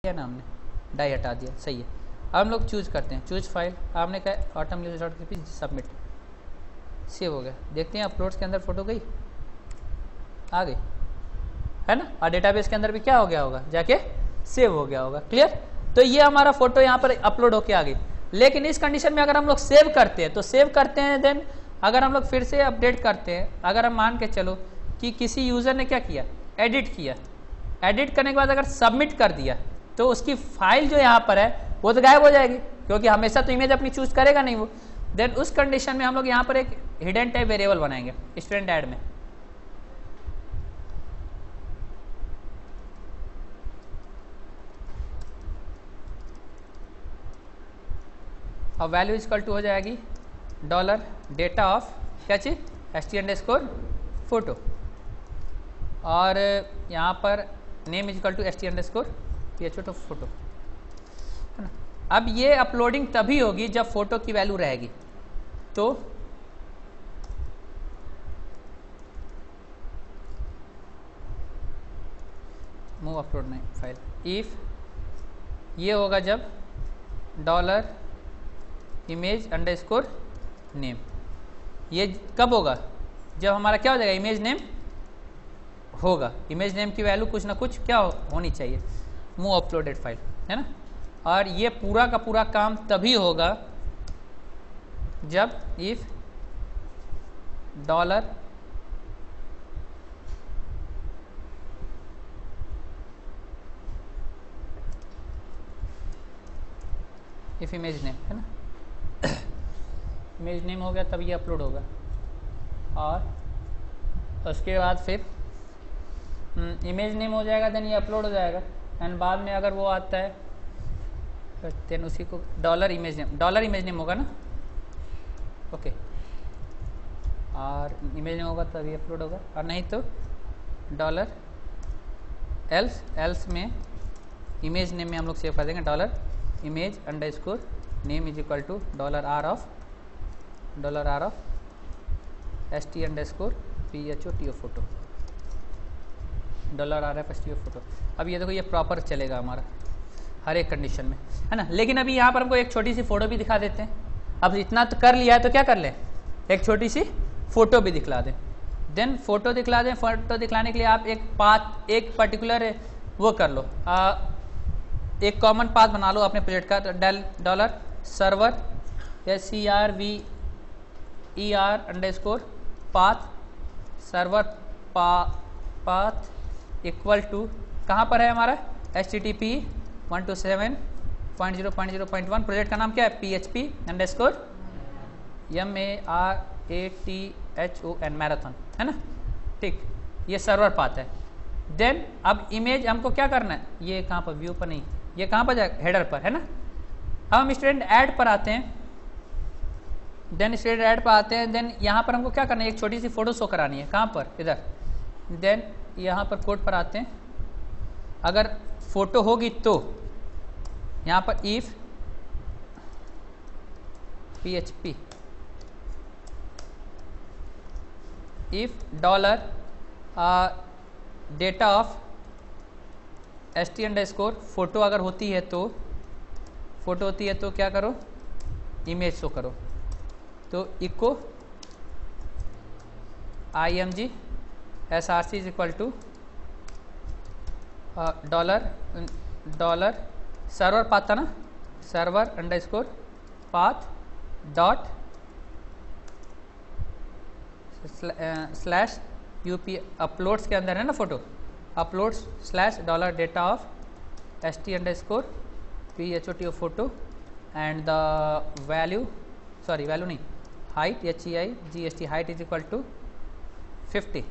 किया ना हमने, डाई हटा दिया, सही है। अब हम लोग चूज करते हैं, चूज फाइल, आपने कहा autumnleaves.cpp, सबमिट, सेव हो गया। देखते हैं अपलोड्स के अंदर फोटो गई, आ गई है ना, और डेटाबेस के अंदर भी क्या हो गया होगा, जाके सेव हो गया होगा। क्लियर? तो ये हमारा फोटो यहाँ पर अपलोड होके आ गई। लेकिन इस कंडीशन में अगर हम लोग सेव करते हैं, तो सेव करते हैं, देन अगर हम लोग फिर से अपडेट करते हैं, अगर हम मान के चलो कि किसी यूजर ने क्या किया, एडिट किया, एडिट करने के बाद अगर सबमिट कर दिया, तो उसकी फाइल जो यहाँ पर है वो तो गायब हो जाएगी, क्योंकि हमेशा तो इमेज अपनी चूज करेगा नहीं वो। देन उस कंडीशन में हम लोग यहाँ पर एक हिडन टाइप वेरिएबल बनाएंगे स्टूडेंट ऐड में, और वैल्यू इक्वल टू हो जाएगी डॉलर डेटा ऑफ क्या चीज, st_फोटो, और यहाँ पर नेम इक्वल टू st_pho_फोटो, है ना। अब ये अपलोडिंग तभी होगी जब फोटो की वैल्यू रहेगी, तो मूव अपलोड नहीं फाइल, इफ ये होगा जब डॉलर इमेज अंडरस्कोर नेम, ये कब होगा, जब हमारा क्या हो जाएगा, इमेज नेम होगा, इमेज नेम की वैल्यू कुछ ना कुछ क्या होनी चाहिए, मूव अपलोडेड फाइल, है ना। और ये पूरा का पूरा काम तभी होगा जब if dollar if image name, है ना, इमेज नेम हो गया तब ये अपलोड होगा, और उसके बाद फिर इमेज नेम हो जाएगा, देन ये अपलोड हो जाएगा, एंड बाद में अगर वो आता है देन उसी को डॉलर इमेज नेम होगा ना, ओके, और इमेज नेम होगा तभी अपलोड होगा, और नहीं तो डॉलर एल्स में इमेज नेम में हम लोग सेव कर देंगे dollar image underscore name is equal to dollar r of st_pho_फोटो, $RF_sto_फोटो। अब ये देखो ये प्रॉपर चलेगा हमारा हर एक कंडीशन में, है ना। लेकिन अभी यहाँ पर हमको एक छोटी सी फोटो भी दिखा देते हैं। अब इतना तो कर लिया है तो क्या कर लें, एक छोटी सी फोटो भी दिखला दें। देन फोटो दिखला दें, फोटो दिखलाने के लिए आप एक पर्टिकुलर वो कर लो, एक कॉमन पाथ बना लो अपने प्रोजेक्ट का, डॉलर सर्वर SERVER_पाथ सर्वर पाथ इक्वल टू कहाँ पर है हमारा, HTTP 127.0.0.1, प्रोजेक्ट का नाम क्या है, PHP_MARATHON, मैराथन, है ना, ठीक, ये सर्वर पाथ है। देन अब इमेज हमको क्या करना है, ये कहाँ पर, व्यू पर नहीं, ये कहाँ पर जाएगा, हेडर पर, है ना। अब हम स्टूडेंट ऐड पर आते हैं, देन स्टूडेंट ऐड पर आते हैं, देन यहाँ पर हमको क्या करना है, एक छोटी सी फोटो शो करानी है, कहाँ पर, इधर। देन यहाँ पर कोड पर आते हैं, अगर फोटो होगी तो यहाँ पर if PHP if dollar data of st_फोटो अगर होती है तो, फोटो होती है तो क्या करो, इमेज शो करो, तो echo img src is equal to dollar server path था ना, सर्वर_पाथ डॉट स्लैश UP अपलोड्स के अंदर है ना photo, uploads slash dollar data of st_pho_फोटो एंड द वैल्यू नहीं, height HEIGST height is equal to 50,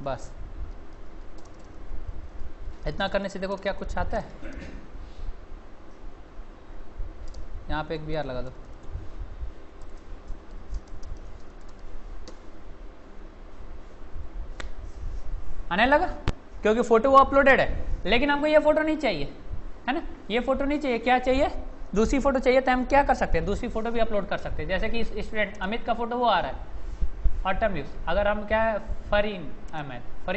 बस इतना करने से देखो क्या कुछ आता है। यहाँ पे एक BR लगा दो, आने लगा, क्योंकि फोटो वो अपलोडेड है। लेकिन हमको ये फोटो नहीं चाहिए, है ना, ये फोटो नहीं चाहिए, क्या चाहिए, दूसरी फोटो चाहिए। तो हम क्या कर सकते हैं, दूसरी फोटो भी अपलोड कर सकते हैं, जैसे कि स्टूडेंट अमित का फोटो वो आ रहा है, ऑटम यूज, अगर हम क्या है फरीन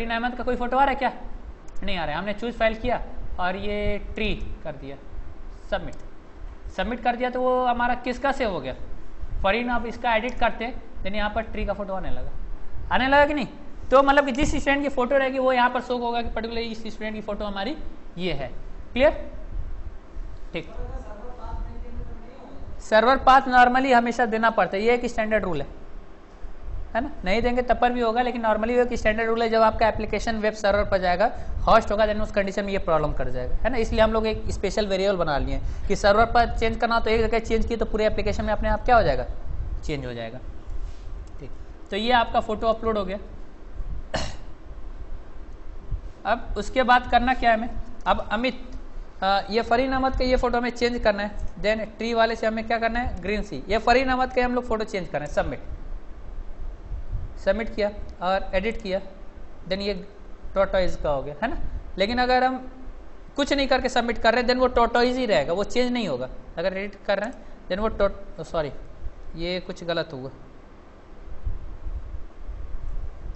अहमद का कोई फोटो आ रहा है क्या, नहीं आ रहा है, हमने चूज फाइल किया, और ये ट्री कर दिया, सबमिट कर दिया तो वो हमारा किसका सेव हो गया, फरीन। अब इसका एडिट करते हैं, देन यहाँ पर ट्री का फोटो आने लगा कि नहीं। तो मतलब कि जिस स्टूडेंट की फोटो रहेगी वो यहाँ पर शो होगा कि पर्टिकुलर इस स्टूडेंट की फोटो हमारी ये है। क्लियर, ठीक। सर्वर पाथ नॉर्मली हमेशा देना पड़ता है, ये एक स्टैंडर्ड रूल है ना, नहीं देंगे तब पर भी होगा, लेकिन नॉर्मली एक स्टैंडर्ड रूल है। जब आपका एप्लीकेशन वेब सर्वर पर जाएगा, होस्ट होगा, देन उस कंडीशन में ये प्रॉब्लम कर जाएगा, है ना। इसलिए हम लोग एक स्पेशल वेरिएबल बना लिए कि सर्वर पर चेंज करना तो एक जगह चेंज की तो पूरे एप्लीकेशन में अपने आप क्या हो जाएगा, चेंज हो जाएगा। ठीक, तो ये आपका फोटो अपलोड हो गया। अब उसके बाद करना क्या है हमें, अब अमित ये फरीन अहमद का ये फोटो हमें चेंज करना है। देन ट्री वाले से हमें क्या करना है, ग्रीन सी, ये फरीन अहमद का हम लोग फोटो चेंज करना है। सबमिट किया और एडिट किया, देन ये टॉर्टोइज का हो गया, है ना। लेकिन अगर हम कुछ नहीं करके सबमिट कर रहे हैं, देन वो टॉर्टोइज ही रहेगा, वो चेंज नहीं होगा। अगर एडिट कर रहे हैं देन वो सॉरी ये कुछ गलत हुआ,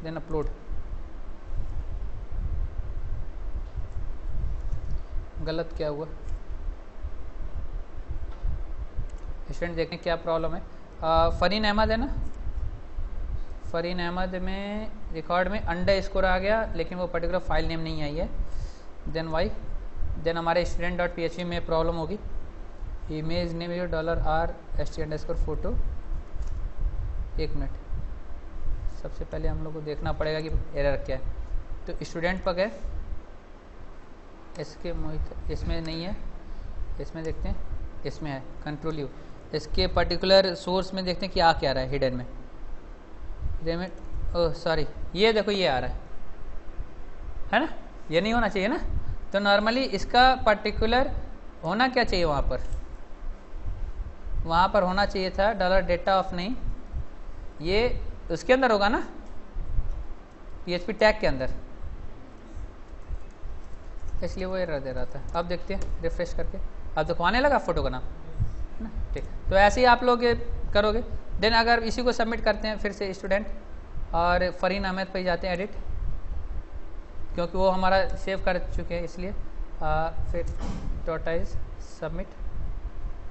देन अपलोड, गलत क्या हुआ, स्टूडेंट देखें क्या प्रॉब्लम है। फरीन अहमद है ना, फरीन अहमद में रिकॉर्ड में अंडरस्कोर आ गया, लेकिन वो पर्टिकुलर फाइल नेम नहीं आई है। देन वाई, देन हमारे student.php में प्रॉब्लम होगी। इमेज नेम जो $r_st_photo, एक मिनट, सबसे पहले हम लोग को देखना पड़ेगा कि एरर क्या है। तो स्टूडेंट पर गए, इसके मोहित इसमें नहीं है, इसमें देखते हैं, इसमें है कंट्रोल यू, इसके पर्टिकुलर सोर्स में देखते हैं कि आ क्या रहा है हिडन में। ओह सॉरी, ये देखो ये आ रहा है ना, ये नहीं होना चाहिए ना। तो नॉर्मली इसका पर्टिकुलर होना क्या चाहिए, वहाँ पर होना चाहिए था $data ऑफ, नहीं ये उसके अंदर होगा ना, PHP टैग के अंदर, इसलिए वो एरर दे रहा था। अब देखते हैं रिफ्रेश करके, अब देखो आने लगा फोटो का नाम, है ना। ठीक, तो ऐसे ही आप लोग करोगे। देन अगर इसी को सबमिट करते हैं फिर से स्टूडेंट, और फरीन अहमद पे जाते हैं एडिट, क्योंकि वो हमारा सेव कर चुके हैं इसलिए। फिर टॉर्टोइज सबमिट,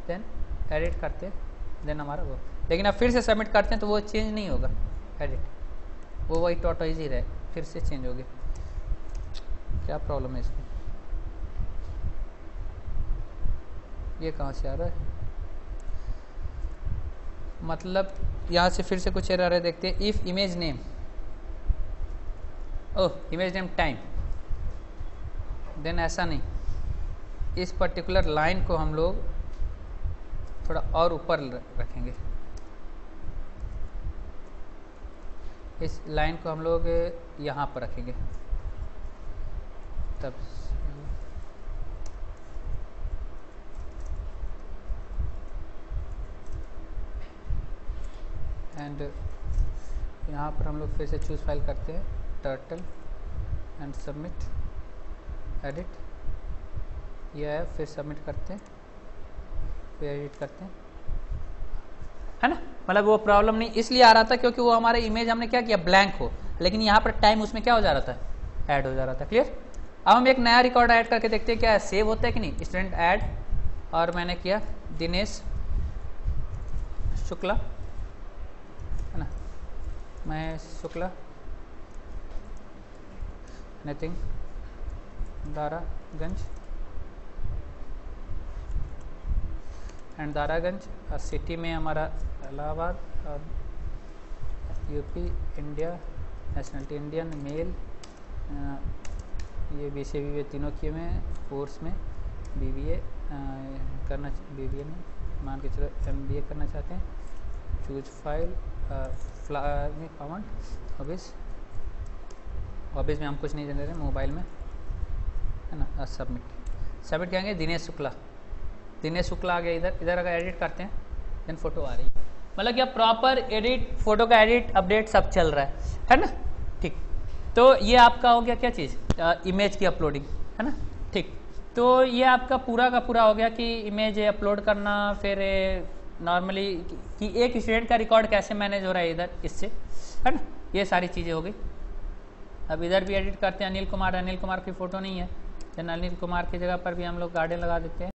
देन एडिट करते हैं, देन हमारा वो, लेकिन अब फिर से सबमिट करते हैं तो वो चेंज नहीं होगा एडिट, वो वही टॉर्टोइज ही रहे, फिर से चेंज होगी। क्या प्रॉब्लम है इसमें, ये कहाँ से आ रहा है, मतलब यहाँ से फिर से कुछ एरर है, देखते हैं। If image name, oh image name time, then ऐसा नहीं, इस पर्टिकुलर लाइन को हम लोग थोड़ा और ऊपर रखेंगे, इस लाइन को हम लोग यहाँ पर रखेंगे, तब एंड यहाँ पर हम लोग फिर से चूज फाइल करते हैं, टर्टल एंड सबमिट, एडिट, यह है, फिर सबमिट करते हैं, फिर एडिट करते हैं, है ना। मतलब वो प्रॉब्लम नहीं इसलिए आ रहा था क्योंकि वो हमारे इमेज हमने क्या किया, ब्लैंक हो, लेकिन यहाँ पर टाइम उसमें क्या हो जा रहा था, ऐड हो जा रहा था। क्लियर। अब हम एक नया रिकॉर्ड ऐड करके देखते हैं क्या सेव होता है कि नहीं। स्टूडेंट ऐड, और मैंने किया दिनेश शुक्ला, है ना, Mahesh Shukla, nothing, Daraganj, and Daraganj city में हमारा इलाहाबाद, और UP, India, nationality Indian, male, ये BCA तीनों किए में, कोर्स में BBA करना, BBA में मान के चलो MBA करना चाहते हैं, चूज फाइल, फॉर्मेट, हॉबीज़ में हम कुछ नहीं जान रहे, मोबाइल में, है ना। सबमिट करेंगे, दिनेश शुक्ला आ गया इधर अगर एडिट करते हैं देन फोटो आ रही है, मतलब क्या प्रॉपर एडिट, फोटो का एडिट अपडेट सब चल रहा है ना। ठीक, तो ये आपका हो गया क्या चीज़, इमेज की अपलोडिंग, है ना। ठीक, तो ये आपका पूरा का पूरा हो गया कि इमेज अपलोड करना, फिर नॉर्मली कि एक स्टूडेंट का रिकॉर्ड कैसे मैनेज हो रहा है इधर इससे, है ना, ये सारी चीज़ें हो गई। अब इधर भी एडिट करते हैं, अनिल कुमार की फ़ोटो नहीं है, देन अनिल कुमार की जगह पर भी हम लोग गार्डन लगा देते हैं।